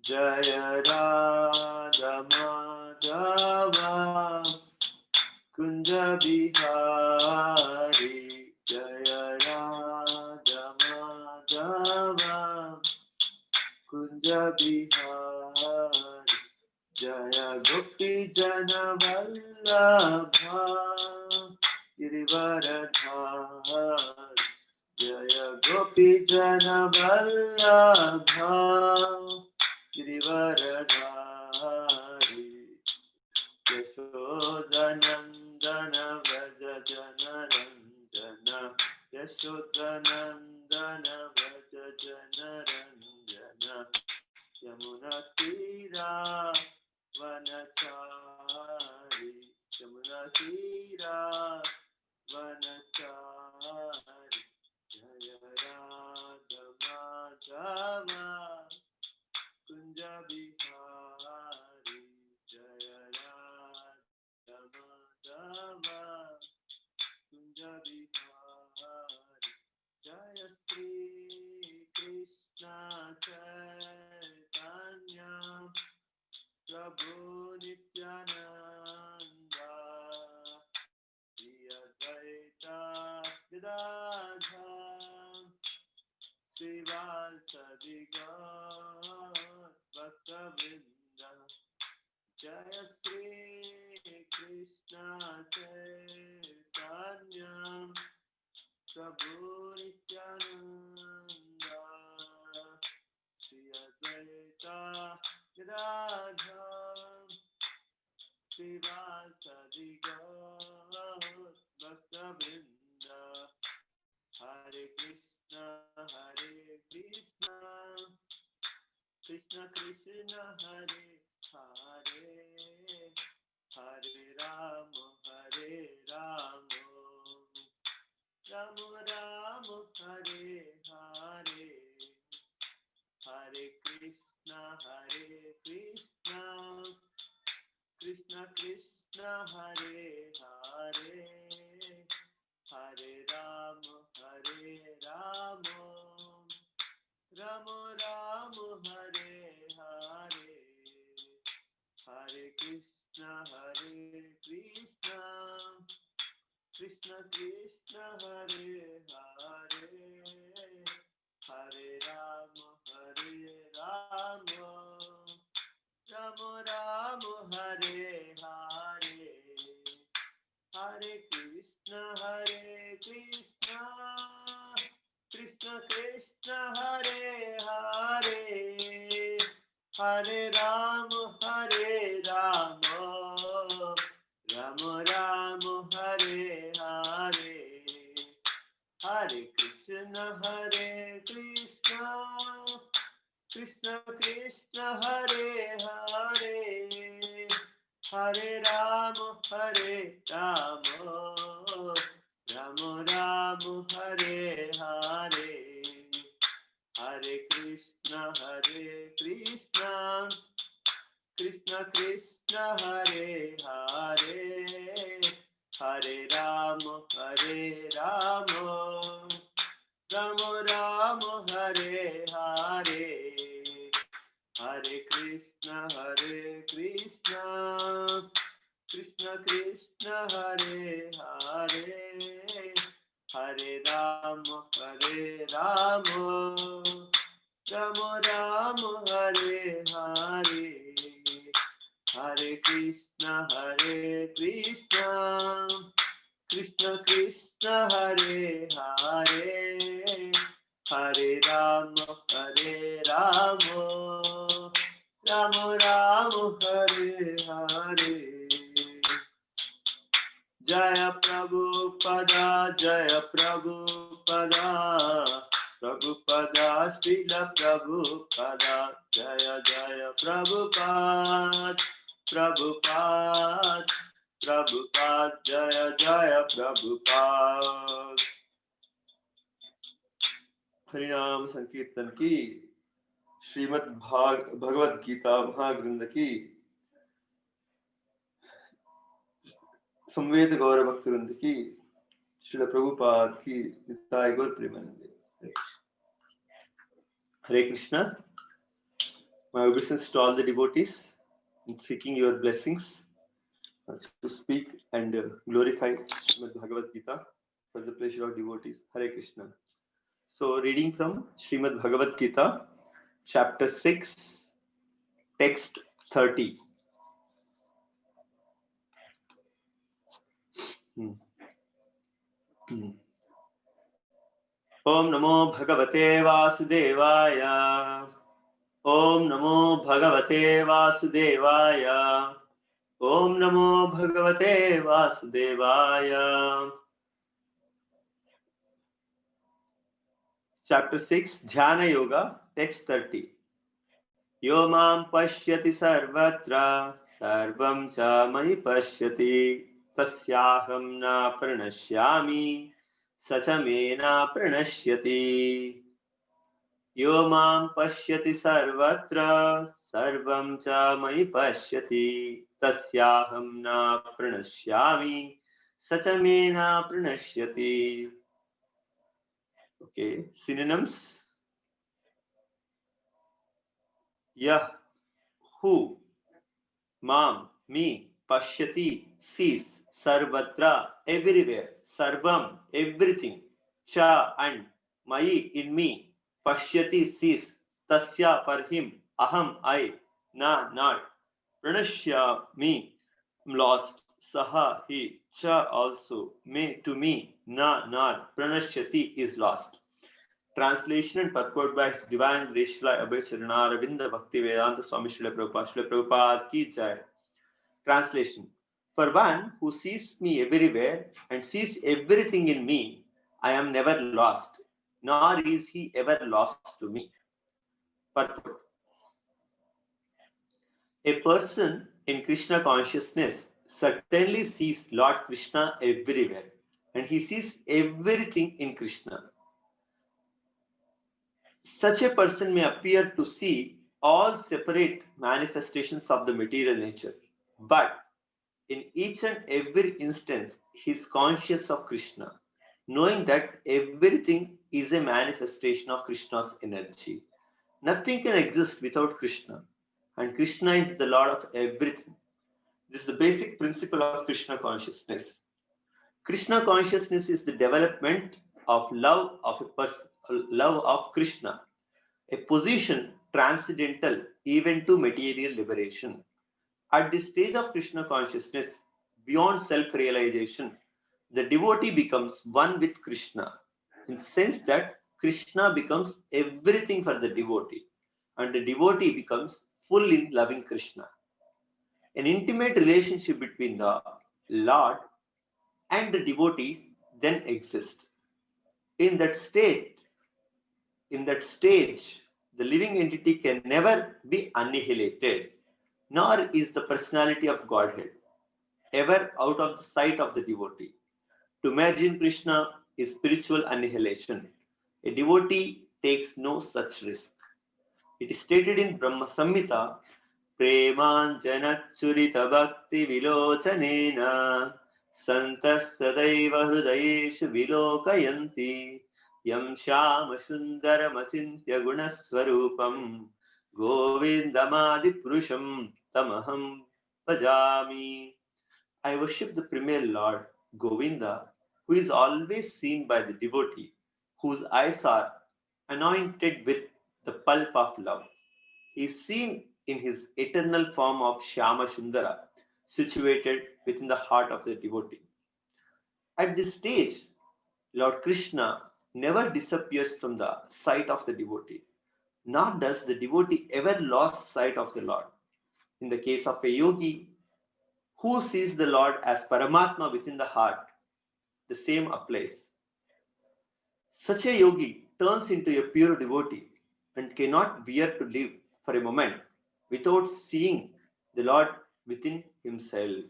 जय राधा माधव कुंज बिहारी जय राधा माधव कुंज बिहारी जय गोपी जन वल्लभा गिरिवरधारी जय गोपी जन वल्लभा गिरिवरधारी यशोदनन्दन व्रज जनरञ्जन यशोदनन्दन व्रज जनरञ्जन यमुनातीरा वनचारी यमुनातीरा वनचारी जय राधा माधव कुंज बिहारी जय राधा माधव कुंज बिहारी जय श्री कृष्ण चैतन्य प्रभु नित्यानंद श्री अद्वैत गदाधर श्रीवासदि गौर भक्तवृंद जय श्री कृष्ण चैतन्य प्रभु नित्यानंद श्री अद्वैत गदाधर श्रीवासदि गौर भक्तवृंद हरे कृष्ण कृष्ण कृष्ण हरे हरे हरे राम राम राम हरे हरे हरे कृष्ण कृष्ण कृष्ण हरे हरे हरे राम राम राम हरे हरे हरे कृष्ण कृष्ण कृष्ण हरे हरे हरे राम राम राम हरे हरे हरे कृष्ण कृष्ण कृष्ण हरे हरे हरे राम राम राम हरे हरे हरे कृष्ण कृष्ण कृष्ण हरे हरे हरे राम राम हरे हरे हरे कृष्ण कृष्ण कृष्ण हरे हरे हरे राम राम हरे हरे हरे कृष्ण कृष्ण कृष्ण हरे हरे हरे राम राम हरे हरे हरे कृष्ण कृष्ण कृष्ण हरे हरे हरे राम राम हरे हरे जय प्रभुपदा प्रभुपदा श्रील प्रभुपदा जय प्रभुपाद जय प्रभुपाद। हरिनाम संकीर्तन की, श्रीमद् भगवद गीता महाग्रंथ की, संवेद गौर भक्त वृंद की, श्रील प्रभुपाद की निताय गौर प्रेमानंदे। हरे Krishna. My obeisance to all the devotees in seeking your blessings to speak and glorify Srimad Bhagavad Gita for the pleasure of devotees. Hare Krishna. So, reading from Srimad Bhagavad Gita, chapter 6, text 30. Om Namo Bhagavate Vasudevaya. Om Namo Bhagavate Vasudevaya. Om Namo Bhagavate Vasudevaya. Chapter 6, Dhyana Yoga, text 30. Yo mam pashyati sarvatra sarvam cha mahi pashyati tasyaham na pranashyami sacha me na pranashyati. Yo mam pashyati sarvatra sarvam cha mahi pashyati tasyaham na pranashyami sacha me na pranashyati. Okay, synonyms. Yah, who, mam, me, pashyati, sees, sarvatra, everywhere, sarvam, everything, cha, and, mai, in me, pashyati, sees, tasya, for him, aham, I, na, not, pranashya, me, lost, saha, he, cha, also, me, to me, na, not, pranashyati, is lost. Translation and purport by His Divine Grace Srila Abhay Charana Ravinda Bhakti Vedanta Swami Srila Prabhupada ki jai. Translation. For one who sees me everywhere and sees everything in me, I am never lost, nor is he ever lost to me. Purport. A person in Krishna consciousness certainly sees Lord Krishna everywhere, and he sees everything in Krishna. Such a person may appear to see all separate manifestations of the material nature, but in each and every instance, he is conscious of Krishna, knowing that everything is a manifestation of Krishna's energy. Nothing can exist without Krishna, and Krishna is the Lord of everything. This is the basic principle of Krishna consciousness. Krishna consciousness is the development of love of a person, love of Krishna, a position transcendental even to material liberation. At this stage of Krishna consciousness, beyond self-realization, the devotee becomes one with Krishna, in the sense that Krishna becomes everything for the devotee, and the devotee becomes full in loving Krishna. An intimate relationship between the Lord and the devotees then exists. In that stage, the living entity can never be annihilated, nor is the personality of Godhead ever out of the sight of the devotee. To merge in Krishna is spiritual annihilation. A devotee takes no such risk. It is stated in Brahma Samhita, Premanjana Churita Bhakti Vilochanena Santas Sadaiva Hrudayeshu Vilokayanti Yam Shama Sundaramachintya Gunaswarupam Govindamadi Purusham Tamaham Bhajami. I worship the premier Lord, Govinda, who is always seen by the devotee, whose eyes are anointed with the pulp of love. He is seen in his eternal form of Shyama Sundara, situated within the heart of the devotee. At this stage, Lord Krishna never disappears from the sight of the devotee, nor does the devotee ever lose sight of the Lord. In the case of a yogi, who sees the Lord as Paramatma within the heart, the same applies. Such a yogi turns into a pure devotee and cannot bear to live for a moment without seeing the Lord within himself.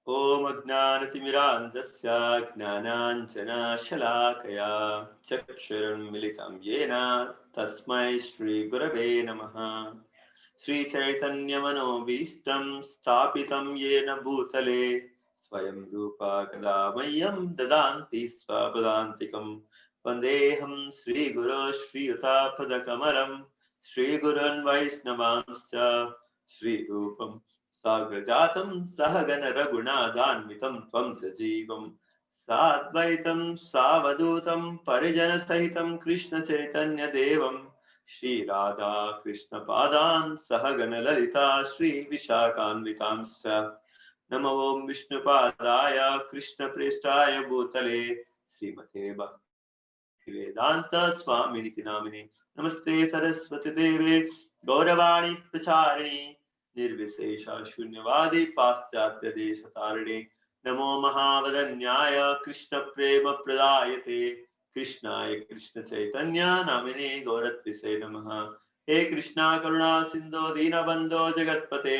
Om Ajnanatimirandasya Gnananjana Shalakaya Chaksharam Militam Yena Tasmai Shri Gurave Namaha Sri Chaitanya Manobishtam Stapitam Yena Bhutale Swayam Rupa Kadamayam Dadanti Swapadantikam वन्देऽहं श्रीगुरो श्रीयुतापदकमलं श्रीगुरोन् वैष्णवांश्च श्रीरूपं साग्रजातं सहगण रघुनाथान्वितं त्वं सजीवं साद्वैतं सावधूतं परिजनसहितं कृष्णचैतन्यदेवं श्रीराधा कृष्णपादान् सहगण ललिता श्रीविशाखान्वितांश्च नमो ओं विष्णुपादाय कृष्णप्रेष्ठाय भूतले श्रीमते भक्तिवेदान्त स्वामिनिति नामिने नमस्ते सरस्वती देवे गौरवाणी प्रचारिणे निर्विशेष शून्यवादी पाश्चात्य देशतारिणे नमो महावदन्याय कृष्ण प्रेम प्रदायते कृष्णाय कृष्ण चैतन्य नामिने गौरत्विषे नमः हे कृष्णा करुणा सिंधु दीनबंधो जगत्पते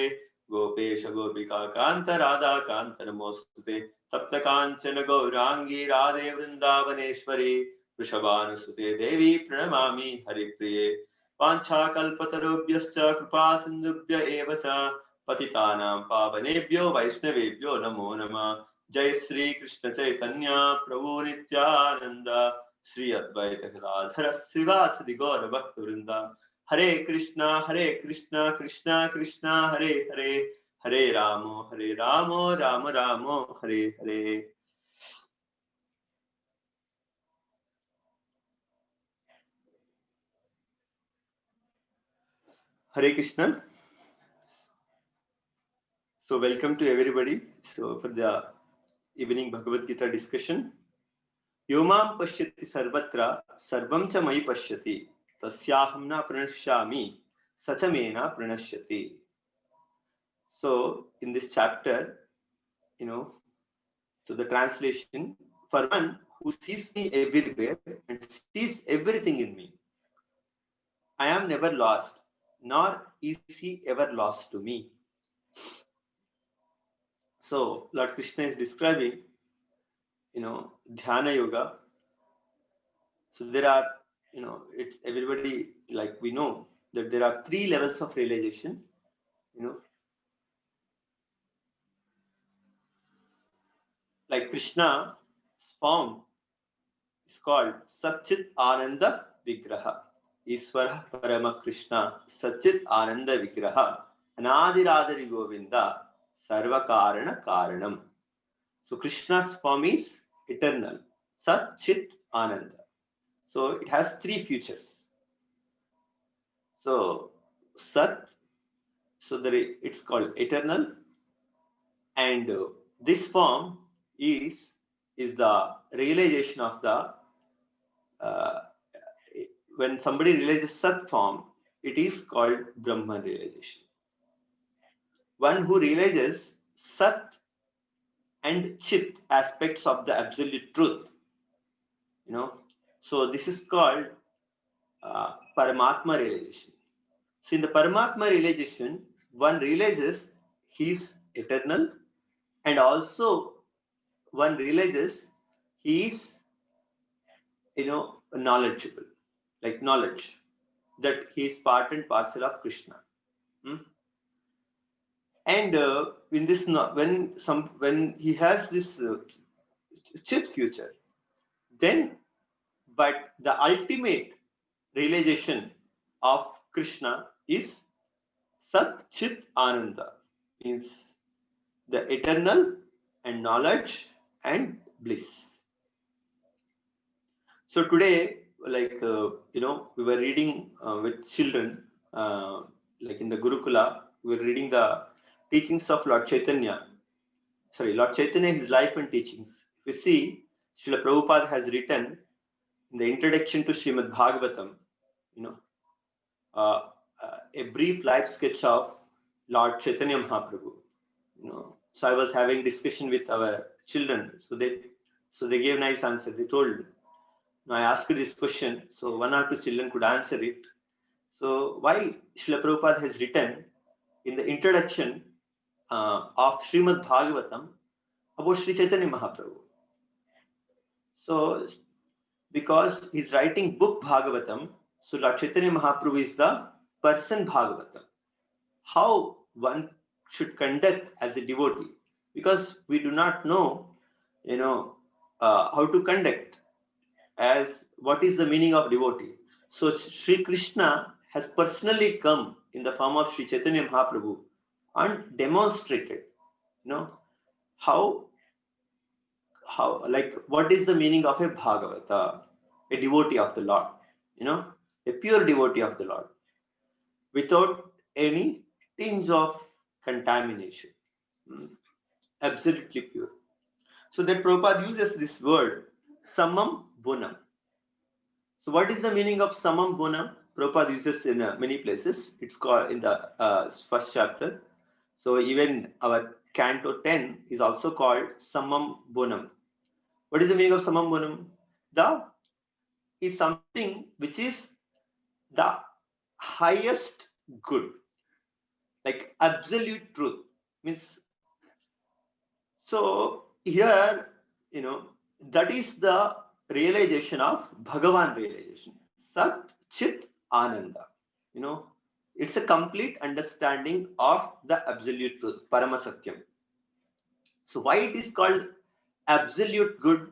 गोपेश गोपिका कांत राधा कांत नमोस्तुते तप्त कांचन गौरांगी राधे वृंदावनेश्वरी वृषभानुसुते देवी प्रणमामि हरिप्रिये वाञ्छाकल्पतरुभ्यश्च कृपा सिन्धुभ्य एव च पतितानां पावनेभ्यो वैष्णवेभ्यो नमो नमः जय श्री कृष्ण चैतन्य प्रभु नित्यानंद श्री अद्वैत गदाधर श्रीवासदि गौर भक्त वृंदा हरे Krishna Krishna Krishna Hare Hare Hare Ram Ram Ram Hare Hare Hare Krishna. So welcome to everybody. So for the evening Bhagavad Gita discussion. Yomam pashyati sarvatra sarvam cha mayi pashyati tasyaham na pranashyami sachamena pranashyati. So in this chapter, so the translation, for one who sees me everywhere and sees everything in me, I am never lost, nor is he ever lost to me. So Lord Krishna is describing, Dhyana Yoga. So there are, it's everybody, like we know that there are 3 levels of realization, like Krishna's form is called Satchit Ananda Vigraha. Iswara Parama Krishna Satchit Ananda Vigraha Anadirādari Govinda Sarva Karana Karanam. So Krishna's form is eternal, Satchit Ananda. So it has 3 features. So Sat, so it's called eternal, and this form is the realization of the when somebody realizes Sat form, it is called Brahman realization. One who realizes Sat and Chit aspects of the absolute truth, so this is called Paramatma realization. So in the Paramatma realization, one realizes he is eternal, and also one realizes he is, knowledgeable, like knowledge, that he is part and parcel of Krishna. And in this, when he has this Chit future, then, but the ultimate realization of Krishna is Sat Chit Ananda, means the eternal and knowledge and bliss. So today, like we were reading with children, like in the Gurukula, we were reading the teachings of Lord Chaitanya. Lord Chaitanya, his life and teachings. If you see, Srila Prabhupada has written in the introduction to Srimad Bhagavatam, a brief life sketch of Lord Chaitanya Mahaprabhu. So I was having discussion with our children. So they gave nice answer. They told, I asked this question, so 1 or 2 children could answer it. So why Srila Prabhupada has written in the introduction of Srimad Bhagavatam about Sri Chaitanya Mahaprabhu? So because he's writing book Bhagavatam, so Lord Chaitanya Mahaprabhu is the person Bhagavatam. How one should conduct as a devotee, because we do not know, how to conduct as what is the meaning of devotee. So Sri Krishna has personally come in the form of Sri Chaitanya Mahaprabhu and demonstrated, how like what is the meaning of a Bhagavata, a devotee of the Lord, a pure devotee of the Lord, without any tinge of contamination, absolutely pure. So that Prabhupada uses this word, Samam Bunam. So what is the meaning of Samam Bunam? Prabhupada uses in many places. It's called in the first chapter. So even our Canto 10 is also called Samam Bunam. What is the meaning of Samam Bunam? The is something which is the highest good, like absolute truth. Means, so here, that is the realization of Bhagavan realization. Sat Chit Ananda. It's a complete understanding of the absolute truth, Parama Satyam. So why it is called absolute good,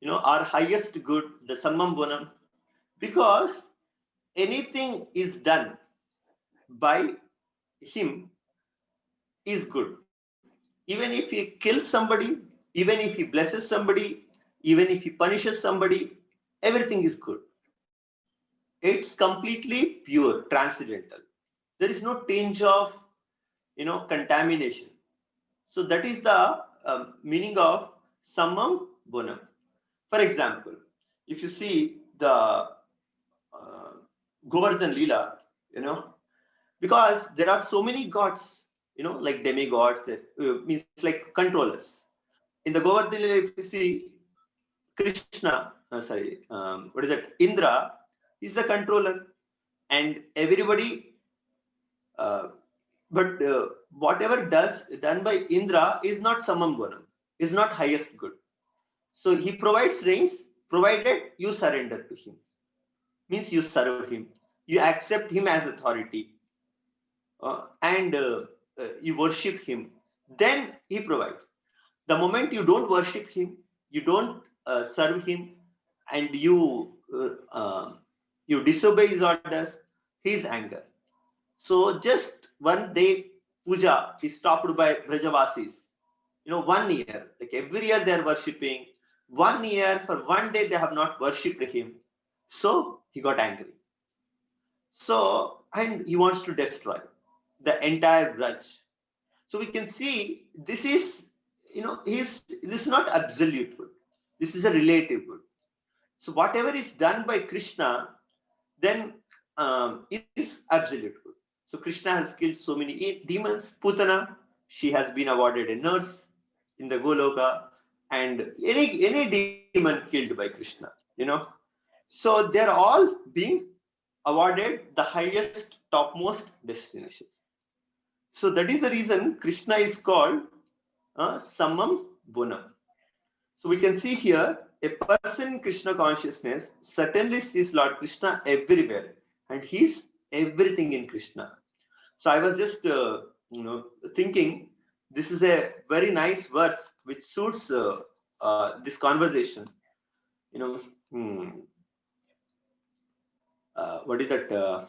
our highest good, the Sammam Bunam? Because anything is done by him is good. Even if he kills somebody, even if he blesses somebody, even if he punishes somebody, everything is good. It's completely pure, transcendental. There is no tinge of, contamination. So that is the meaning of Sammam Bunam. For example, if you see the Govardhan Leela, because there are so many gods, like demigods, that means like controllers. In the Govardhan Leela, if you see Krishna, what is that? Indra is the controller, and everybody. But whatever done by Indra is not Samam Gunam, is not highest good. So he provides rains, provided you surrender to him. Means you serve him, you accept him as authority, and you worship him. Then he provides. The moment you don't worship him, you don't serve him, and you disobey his orders, his anger. So just one day puja is stopped by Brajavasis. 1 year, like every year they are worshipping. 1 year, for one day they have not worshipped him. So he got angry. So, and he wants to destroy the entire Braj. So we can see this is, this is not absolute good. This is a relative good. So whatever is done by Krishna, then it is absolute good. So Krishna has killed so many demons. Putana, she has been awarded a nurse in the Goloka, and any demon killed by Krishna, So they're all being awarded the highest, topmost destinations. So that is the reason Krishna is called Samam Bunam. So we can see here a person in Krishna consciousness certainly sees Lord Krishna everywhere, and he's everything in Krishna. So I was just thinking this is a very nice verse which suits this conversation. What is that?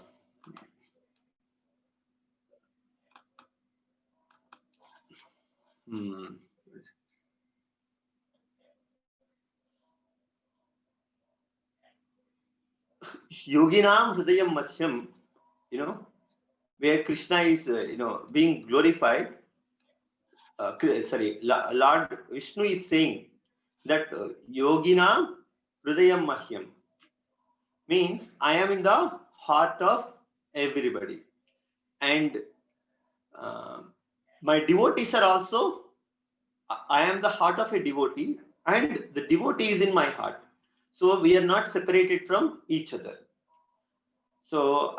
Yoginam Hridayam Mathyam, where Krishna is, being glorified. Lord Vishnu is saying that Yoginam Hridayam Mathyam means I am in the heart of everybody, and my devotees are also. I am the heart of a devotee, and the devotee is in my heart. So we are not separated from each other. So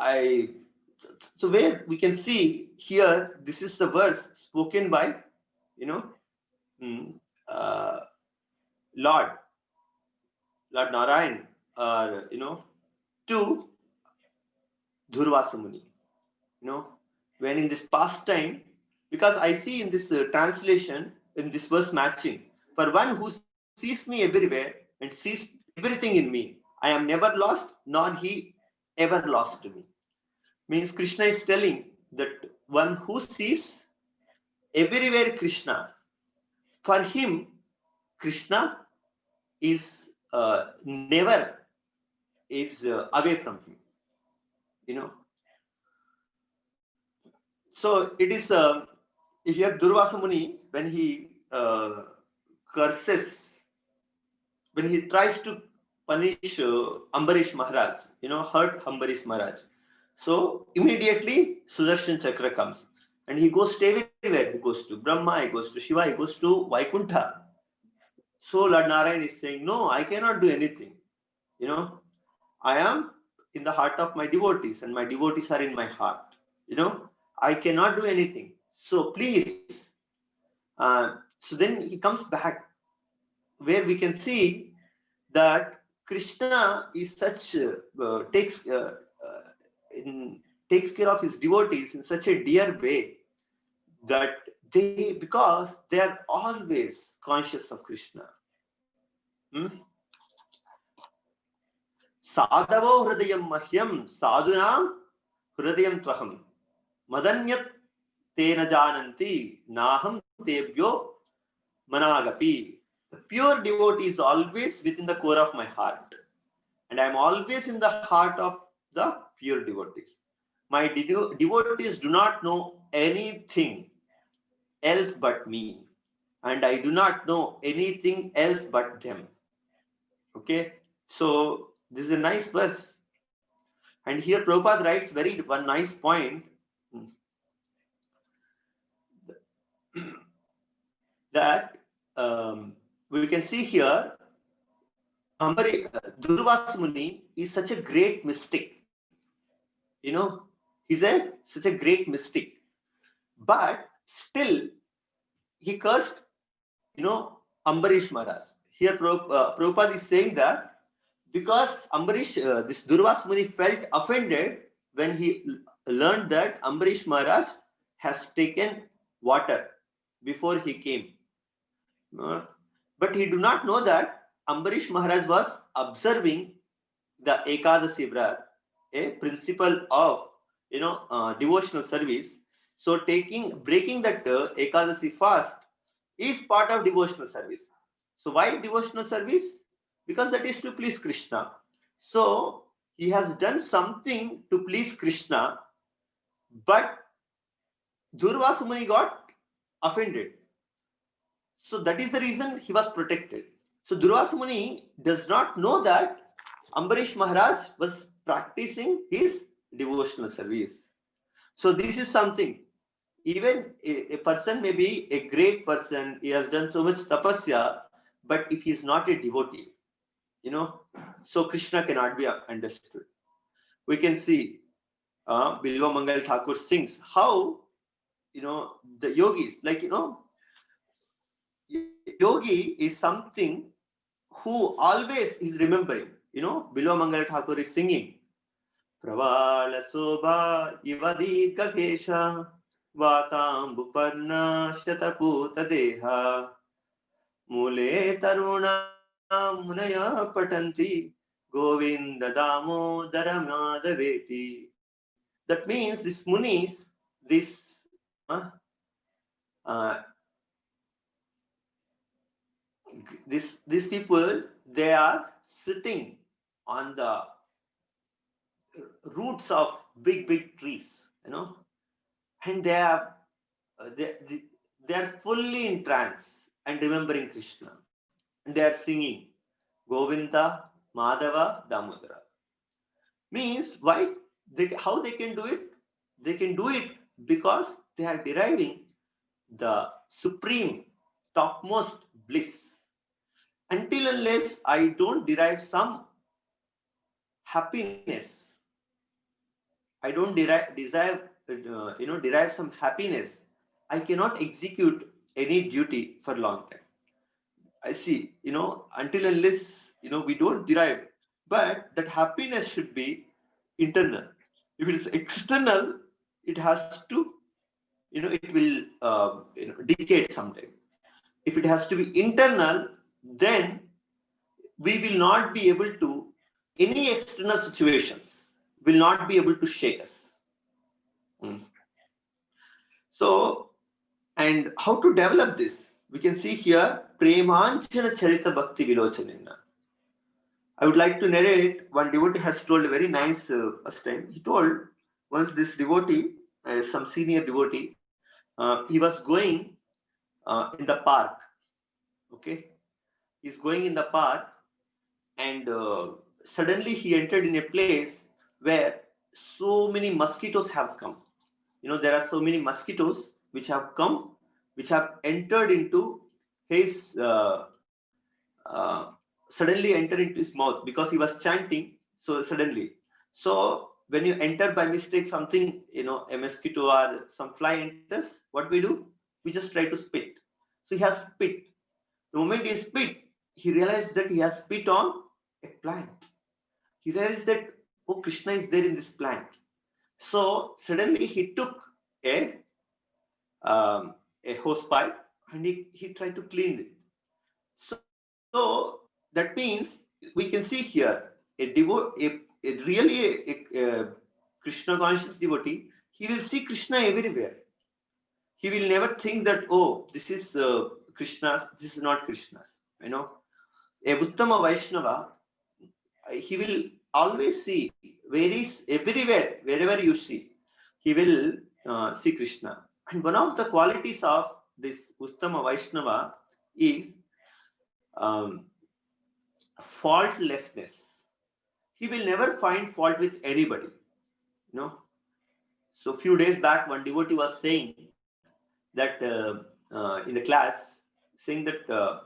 where we can see here, this is the verse spoken by, Lord Narayan, or to Durvasa Muni. When in this past time, because I see in this translation, in this verse matching, for one who sees me everywhere and sees everything in me. I am never lost, nor he ever lost to me. Means Krishna is telling that one who sees everywhere Krishna, for him, Krishna is never is away from him. You know. So it is here Durvasa Muni, when he curses, when he tries to punish Ambarish Maharaj, hurt Ambarish Maharaj. So immediately Sudarshan Chakra comes and he goes to everywhere. He goes to Brahma, he goes to Shiva, he goes to Vaikuntha. So Lord Narayan is saying, no, I cannot do anything. I am in the heart of my devotees and my devotees are in my heart. I cannot do anything. So please, so then he comes back where we can see that Krishna is such takes care of his devotees in such a dear way that because they are always conscious of Krishna. Sadhavo hridayam mahyam sadhunam hridayam tvaham madanyat tena jananti naham tebhyo managapi. The pure devotee is always within the core of my heart, and I am always in the heart of the pure devotees. My devotees do not know anything else but me, and I do not know anything else but them. Okay, so this is a nice verse, and here Prabhupada writes one nice point that we can see here. Durvasa Muni is such a great mystic. He's such a great mystic. But still, he cursed, Ambarish Maharaj. Here, Prabhupada is saying that because this Durvasa Muni felt offended when he learned that Ambarish Maharaj has taken water before he came. But he do not know that Ambarish Maharaj was observing the Ekadasi Vrat, a principle of devotional service. So breaking that Ekadasi fast is part of devotional service. So why devotional service? Because that is to please Krishna. So he has done something to please Krishna, but Durvasa Muni got offended. So that is the reason he was protected. So Durvasa Muni does not know that Ambarish Maharaj was practicing his devotional service. So this is something. Even a person may be a great person, he has done so much tapasya, but if he is not a devotee, so Krishna cannot be understood. We can see Bilva Mangal Thakur sings how, the yogis, yogi is something who always is remembering. Bilva Mangal Thakur is singing, Pravala Sobha Ivadika Kesha Vatambuparna Shataputa Deha Mule Taruna Munaya Patanti Govinda Damodara Madhaveti. That means these munis, these people, they are sitting on the roots of big trees, and they are fully in trance and remembering Krishna, and they are singing Govinda, Madhava, Damodara. Means why? How they can do it? They can do it because they are deriving the supreme, topmost bliss. Until unless I don't derive some happiness, I don't derive some happiness, I cannot execute any duty for long time. I see, until unless, we don't derive, but that happiness should be internal. If it is external, it has to, it will, decay sometime. If it has to be internal, then we will not be able to, any external situations will not be able to shake us. So, and how to develop this? We can see here, Premanchana Charita Bhakti Vilochanena. I would like to narrate, one devotee has told a very nice first time. He told once this devotee, some senior devotee, he was going in the park. Okay, he's going in the park, and suddenly he entered in a place where so many mosquitoes have come. You know, there are so many mosquitoes which have come, which have entered into his suddenly enter into his mouth because he was chanting. So suddenly, so when you enter by mistake something, you know, a mosquito or some fly enters, what we do? We just try to spit. So he has spit. The moment he spit, he realized that he has spit on a plant. He realized that, oh, Krishna is there in this plant. So suddenly he took a hose pipe and he tried to clean it. So that means we can see here a really a Krishna conscious devotee, he will see Krishna everywhere. He will never think that, oh, this is Krishna's, this is not Krishna's. You know, a Uttama Vaishnava, he will always see where is everywhere, wherever you see, he will see Krishna. And one of the qualities of this Uttama Vaishnava is um, faultlessness. He will never find fault with anybody. You know. So few days back, one devotee was saying that in the class, saying that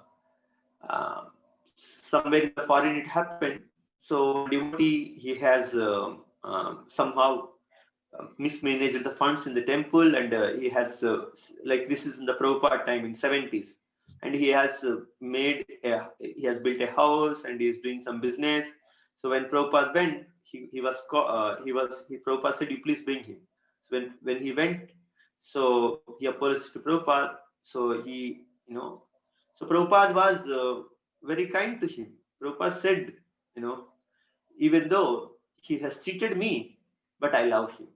somewhere in the foreign it happened. So one devotee, he has somehow mismanaged the funds in the temple, and he has like this is in the Prabhupada time in 70s, and he has he has built a house and he is doing some business. So when Prabhupada went, Prabhupada said, you please bring him. So when he went, so he apologized to Prabhupada. So he, you know, so Prabhupada was very kind to him. Prabhupada said, you know, even though he has cheated me, but I love him.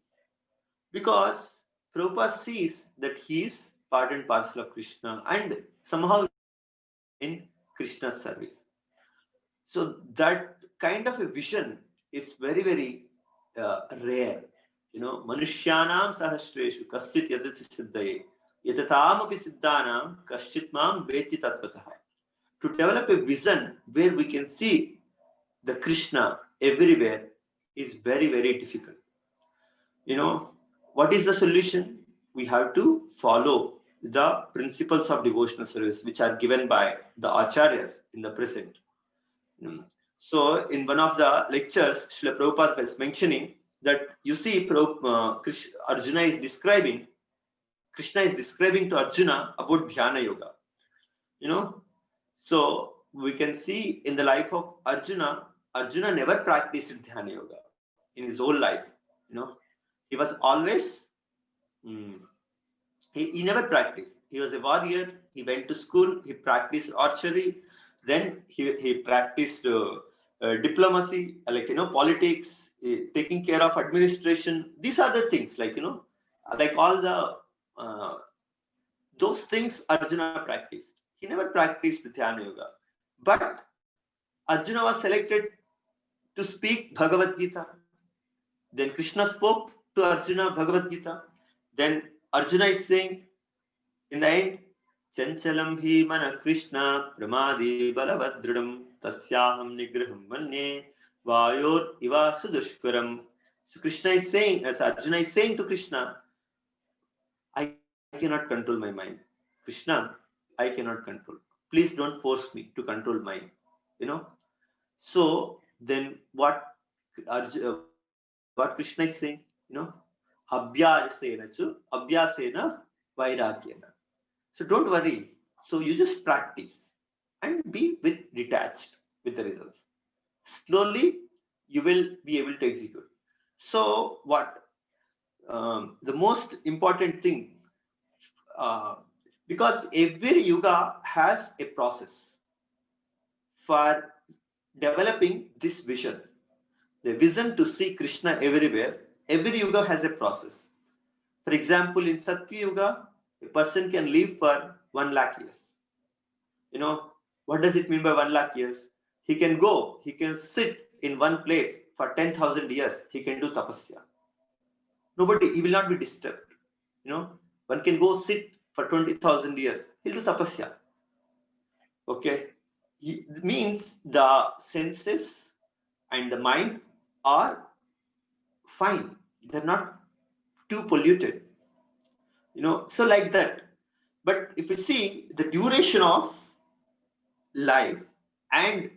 Because Prabhupada sees that he is part and parcel of Krishna and somehow in Krishna's service. So that kind of a vision is very, very rare. You know, Manushyanam sahasreshu kaschit yadati siddhaye yatataamapi siddhanam kaschit mam veti tattvataha. To develop a vision where we can see the Krishna everywhere is very, very difficult. You know, what is the solution? We have to follow the principles of devotional service which are given by the acharyas in the present. So in one of the lectures, Srila Prabhupada was mentioning that you see Arjuna is describing, Krishna is describing to Arjuna about Dhyana Yoga. You know, so we can see in the life of Arjuna, Arjuna never practiced Dhyana Yoga in his whole life. You know, he was always, he never practiced. He was a warrior. He went to school. He practiced archery. Then he practiced diplomacy, like, you know, politics, taking care of administration. These are the things, like, you know, like all the, those things Arjuna practiced. He never practiced Dhyana Yoga. But Arjuna was selected to speak Bhagavad Gita. Then Krishna spoke to Arjuna Bhagavad Gita. Then Arjuna is saying in the end, Chanchalam hi mana Krishna pramadi balavadridam tasyaham nigraham manye vayor iva sudushkaram. So Krishna is saying, as Arjuna is saying to Krishna, I cannot control my mind. Krishna, I cannot control. Please don't force me to control mine. You know. So then what Krishna is saying, you know, abhyasena vairagyena. So don't worry. So you just practice and be detached with the results. Slowly you will be able to execute. So what the most important thing, because every yoga has a process. For developing this vision, the vision to see Krishna everywhere. Every yuga has a process. For example, in Satya Yuga, a person can live for 1 lakh years. You know, what does it mean by 1 lakh years? He can sit in one place for 10,000 years. He can do tapasya. He will not be disturbed. You know, one can go sit for 20,000 years. He'll do tapasya. Okay. It means the senses and the mind are fine. They're not too polluted. So like that. But if you see the duration of life and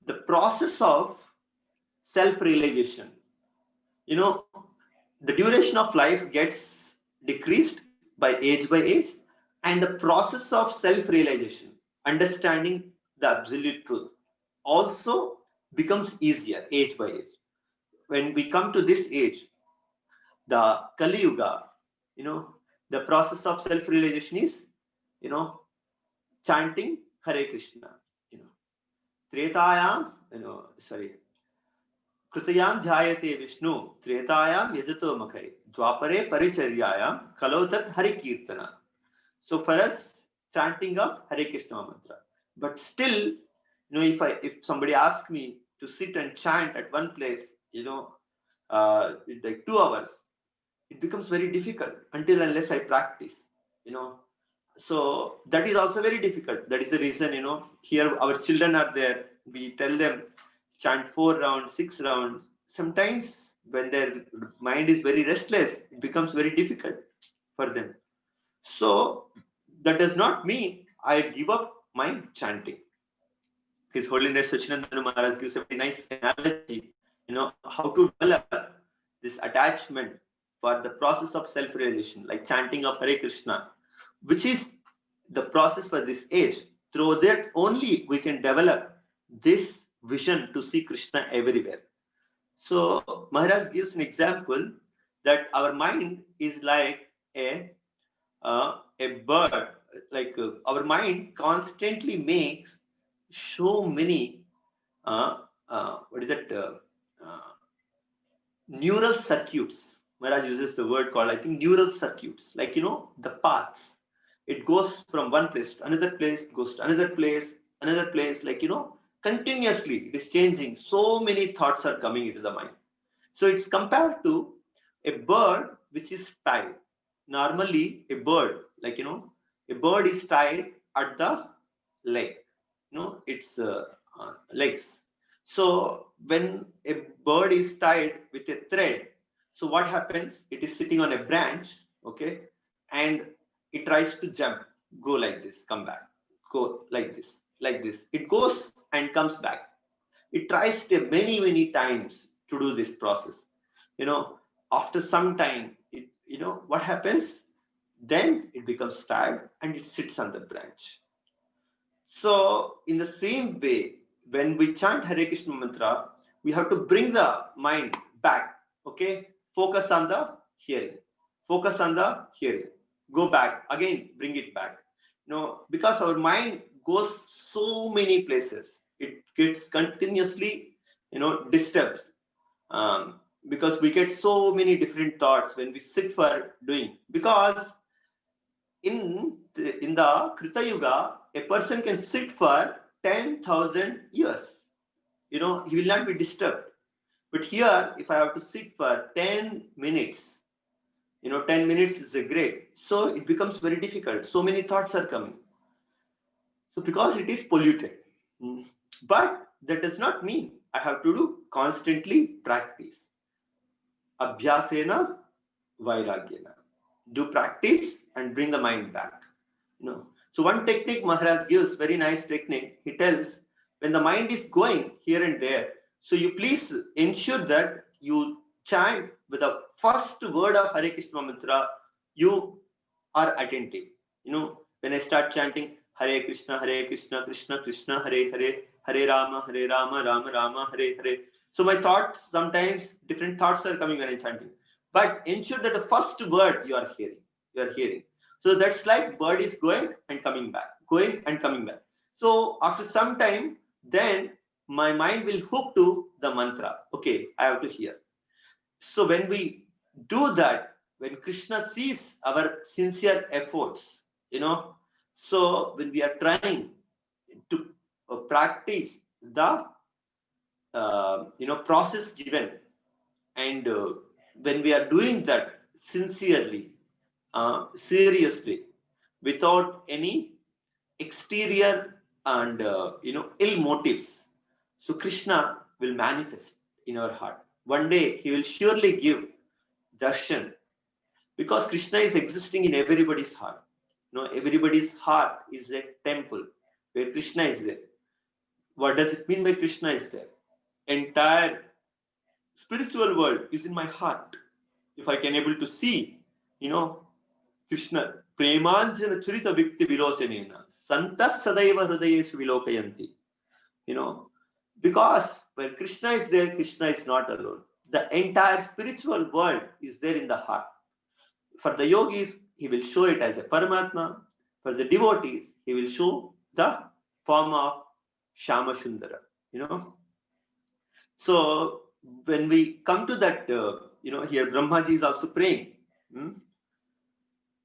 the process of self-realization, the duration of life gets decreased by age, and the process of self-realization, understanding the absolute truth, also becomes easier age by age. When we come to this age, the Kali Yuga, the process of self-realization is, chanting Hare Krishna, Tretayam, Krutayam dhyayate Vishnu, Tretayam yajato makai, Dwapare paricharyayam, Kalotat Hare Kirtana. So for us, chanting of Hare Krishna mantra. But still, if somebody asks me to sit and chant at one place, like 2 hours, it becomes very difficult until unless I practice, So that is also very difficult. That is the reason, here our children are there. We tell them chant 4 rounds, 6 rounds. Sometimes when their mind is very restless, it becomes very difficult for them. So that does not mean I give up my chanting. His Holiness Sachinandana Maharaj gives a very nice analogy, how to develop this attachment for the process of self-realization, like chanting of Hare Krishna, which is the process for this age. Through that only we can develop this vision to see Krishna everywhere. So Maharaj gives an example that our mind is like a bird. Like our mind constantly makes so many neural circuits. Maharaj uses the word called, I think, neural circuits, like the paths. It goes from one place to another place, goes to another place, like continuously it is changing. So many thoughts are coming into the mind. So it's compared to a bird which is tied. Normally a bird, like a bird is tied at the leg, its legs. So when a bird is tied with a thread, so what happens? It is sitting on a branch, okay, and it tries to jump, go like this, come back, go like this, like this. It goes and comes back. It tries many times to do this process. After some time, what happens? Then it becomes tired and it sits on the branch. So in the same way, when we chant Hare Krishna mantra, we have to bring the mind back. Okay, focus on the hearing. Focus on the hearing. Go back again. Bring it back. Because our mind goes so many places, it gets continuously, disturbed. Because we get so many different thoughts when we sit for doing. Because in the Krita Yuga, a person can sit for 10,000 years. He will not be disturbed. But here, if I have to sit for 10 minutes, 10 minutes is a great. So it becomes very difficult. So many thoughts are coming. So because it is polluted. But that does not mean I have to do constantly practice. Abhyasena vairagyena. Do practice and bring the mind back. So one technique Maharaj gives, very nice technique. He tells, when the mind is going here and there, so you please ensure that you chant with the first word of Hare Krishna mantra, you are attentive. When I start chanting Hare Krishna, Krishna Krishna, Hare Hare, Hare Rama, Rama Rama, Hare Hare. So my thoughts, sometimes different thoughts are coming when I'm chanting. But ensure that the first word you are hearing. So that's like bird is going and coming back, going and coming back. So after some time, then my mind will hook to the mantra. Okay, I have to hear. So when we do that, when Krishna sees our sincere efforts, so when we are trying to practice the process given, and when we are doing that sincerely, seriously, without any exterior and ill motives, so Krishna will manifest in our heart. One day he will surely give darshan, because Krishna is existing in everybody's heart. Everybody's heart is a temple where Krishna is there. What does it mean by Krishna is there? Entire spiritual world is in my heart. If I can able to see, Krishna, Premanjana Churita Vikti Vilochanena, Santa Sadaiva Hridayeshu Vilokayanti. Because when Krishna is there, Krishna is not alone. The entire spiritual world is there in the heart. For the yogis, he will show it as a Paramatma. For the devotees, he will show the form of Shama Sundara. So when we come to that, here Brahmaji is also praying.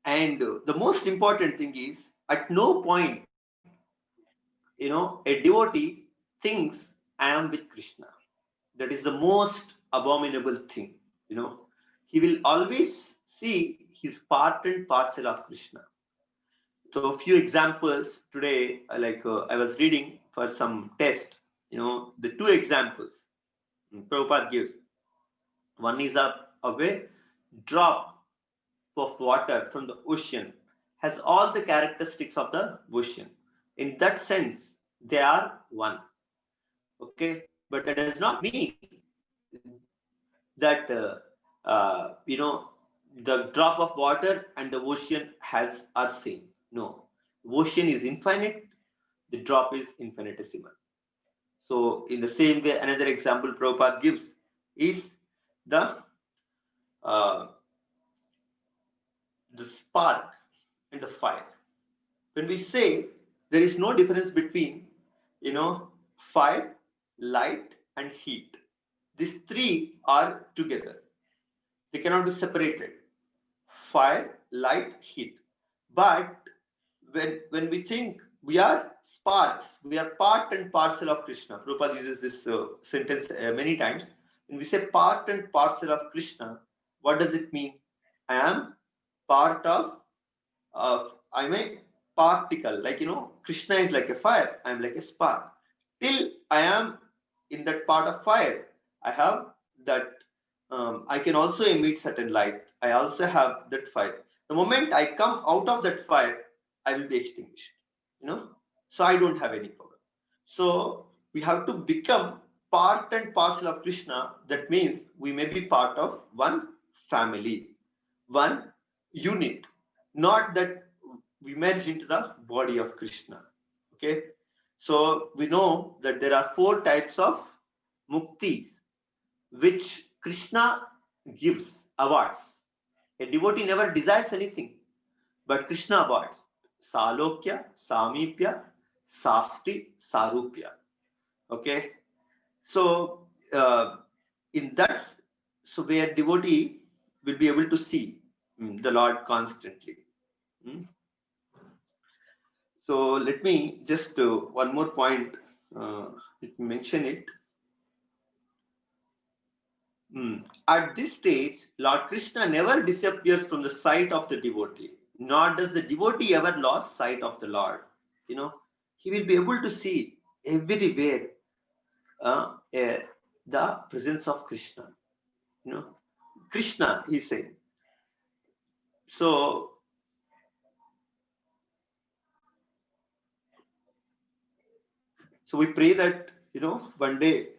And the most important thing is, at no point, a devotee thinks I am with Krishna. That is the most abominable thing. He will always see his part and parcel of Krishna. So a few examples today, I was reading for some test, the two examples Prabhupada gives. One is a drop of water from the ocean has all the characteristics of the ocean. In that sense, they are one. Okay, but that does not mean that the drop of water and the ocean are same. No, ocean is infinite, the drop is infinitesimal. So in the same way, another example Prabhupada gives is the spark and the fire. When we say there is no difference between fire, light and heat, these three are together. They cannot be separated. Fire, light, heat. But when we think we are sparks, we are part and parcel of Krishna. Prabhupada uses this sentence many times. When we say part and parcel of Krishna, what does it mean? I am part of I'm a particle. Krishna is like a fire. I am like a spark. Till I am in that part of fire, I have that. I can also emit certain light. I also have that fire. The moment I come out of that fire, I will be extinguished. So I don't have any problem. So we have to become part and parcel of Krishna. That means we may be part of one family, one unit, not that we merge into the body of Krishna. Okay, so we know that there are 4 types of muktis which Krishna gives, awards. A devotee never desires anything, but Krishna awards. Salokya, Samipya, Sasti, Sarupya. Okay, so in that, so where devotee will be able to see the Lord constantly. So let me just one more point, let me mention it. At this stage, Lord Krishna never disappears from the sight of the devotee, nor does the devotee ever lose sight of the Lord. He will be able to see everywhere the presence of Krishna. Krishna, he's saying. So we pray that one day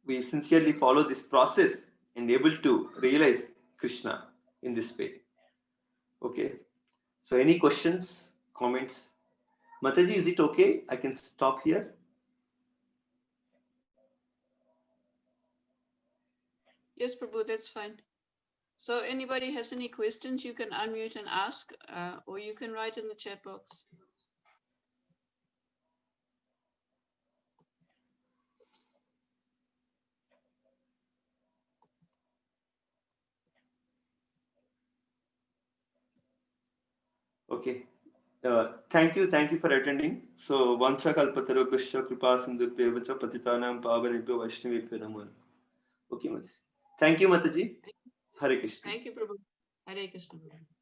we sincerely follow this process and able to realize Krishna in this way. Okay, so any questions, comments? Mataji, is it okay? I can stop here. Yes, Prabhu, that's fine. So anybody has any questions, you can unmute and ask, or you can write in the chat box. Okay. Thank you for attending. So, Vancha Kalpatarubhishya Kripa Sindhu Vacha Patitanam Pavanebhyo Vaishnavebhyo Namo. Okay, Mataji. Thank you, Mataji. Hare Krishna. Thank you, Prabhu. Hare Krishna. Prabhu.